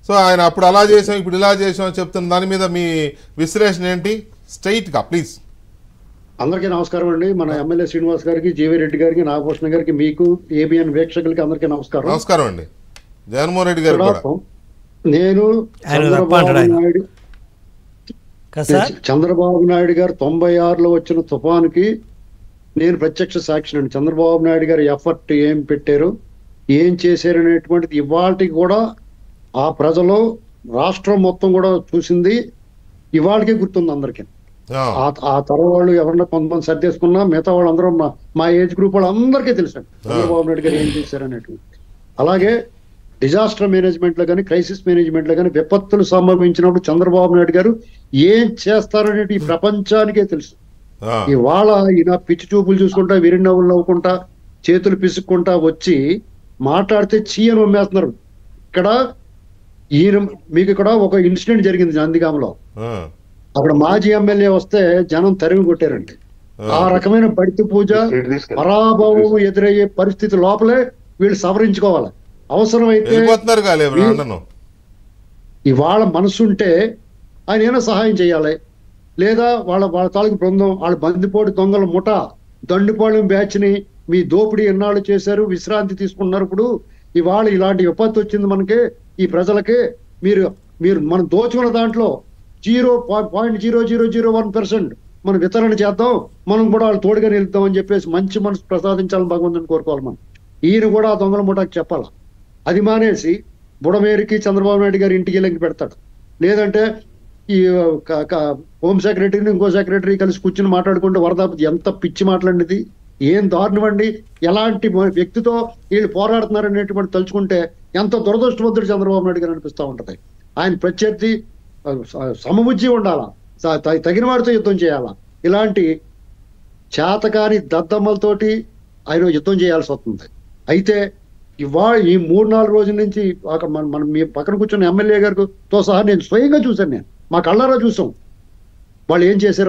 So ఆయన అప్పుడు అలా చేసాం ఇప్పుడు ఇలా చేసాం అని చెప్తున్న దాని మీద మీ విశ్లేషణ ఏంటి? స్ట్రైట్గా ప్లీజ్. అందరికీ నమస్కారం అండి. మన ఎమ్మెల్యే శ్రీనివాస్ గారికి, జీవీ రెడ్డి గారికి, నాగభూషణ గారికి, మీకు ఏబిఎన్ వీక్షకులకి అందరికీ నమస్కారం. నమస్కారం అండి. జగన్మోహన్ రెడ్డి గారు కూడా నేను చంద్రబాబు నాయుడు గారు 96లో వచ్చిన తుఫానుకి నేను ప్రత్యక్ష సాక్షి అండి. చంద్రబాబు నాయుడు గారు ఎఫర్ట్ ఏం పెట్టారు, ఏం చేశారు అనేటువంటిది ఇవాళకి కూడా ఆ ప్రజలు, రాష్ట్రం మొత్తం కూడా చూసింది. ఇవాళకే గుర్తుంది అందరికీ. ఆ తరం వాళ్ళు ఎవరన్నా కొంతమంది సర్దేసుకున్నా మిగతా వాళ్ళందరూ మా ఏజ్ గ్రూప్ వాళ్ళు అందరికీ తెలుసండి చంద్రబాబు నాయుడు గారు ఏం చేశారు అనేటువంటి. అలాగే డిజాస్టర్ మేనేజ్మెంట్ లో కానీ, క్రైసిస్ మేనేజ్మెంట్ లో కానీ, విపత్తులు సంభవించినప్పుడు చంద్రబాబు నాయుడు గారు ఏం చేస్తారనేది ఈ ప్రపంచానికే తెలుసు. ఇవాళ ఈయన పిచ్చి చూపులు చూసుకుంటా, విరినవ్వులు నవ్వుకుంటా, చేతులు పిసుక్కుంటా వచ్చి మాట్లాడితే చీయను అమ్మేస్తున్నారు. ఇక్కడ ఈయన మీకు ఇక్కడ ఒక ఇన్సిడెంట్ జరిగింది నందిగామలో. అక్కడ మాజీ ఎమ్మెల్యే వస్తే జనం తరిమి కొట్టారండి. ఆ రకమైన బడితి పూజ, పరాభవం ఎదురయ్యే పరిస్థితి లోపలే వీళ్ళు సవరించుకోవాలి. అవసరమైతే ఇవాళ మనసుంటే ఆయన ఏమైనా సహాయం చేయాలి, లేదా వాళ్ళ తాలూకు బృందం, వాళ్ళ బందిపోటు దొంగల ముఠ, దండుపాళెం బ్యాచ్ ని మీ దోపిడీ ఎన్నాళ్ళు చేశారు, విశ్రాంతి తీసుకున్నారు. ఇప్పుడు ఇవాళ ఇలాంటి విపత్తు వచ్చింది మనకి, ఈ ప్రజలకి. మీరు మనం దోచుకున్న దాంట్లో 0.0001% మనం వితరణ చేద్దాం, మనం కూడా వాళ్ళు తోడుగా నిలుద్దాం అని చెప్పేసి మంచి మనసు ప్రసాదించాలని భగవంతుని కోరుకోవాలి మనం. ఈయన కూడా ఆ దొంగల ముఠాకి చెప్పాలి. అది మానేసి బుడమేరికి చంద్రబాబు నాయుడు గారి ఇంటికి వెళ్ళి పెడతాడు, లేదంటే ఈ హోమ్ సెక్రటరీని ఇంకో సెక్రటరీ కలిసి కూర్చుని మాట్లాడుకుంటూ వరదాపతి. ఎంత పిచ్చి మాట్లాడినది, ఏం దారుణమండి. ఎలాంటి వ్యక్తితో వీళ్ళు పోరాడుతున్నారు అనేటువంటి తలుచుకుంటే ఎంత దురదృష్టవంతుడు చంద్రబాబు నాయుడు గారు అనిపిస్తూ ఉంటది. ఆయన ప్రత్యర్థి సమబుద్ధి ఉండాలా, తగిన వాడితో యుద్ధం చేయాలా. ఇలాంటి చేతకాని దద్దమ్మలతోటి ఆయన యుద్ధం చేయాల్సి వస్తుంది. అయితే ఇవాళ ఈ 3-4 రోజుల నుంచి మనం మీ పక్కన కూర్చున్న ఎమ్మెల్యే గారితో సహా నేను స్వయంగా చూశాను, నేను మా కళ్ళారా చూసాం వాళ్ళు ఏం చేశారు.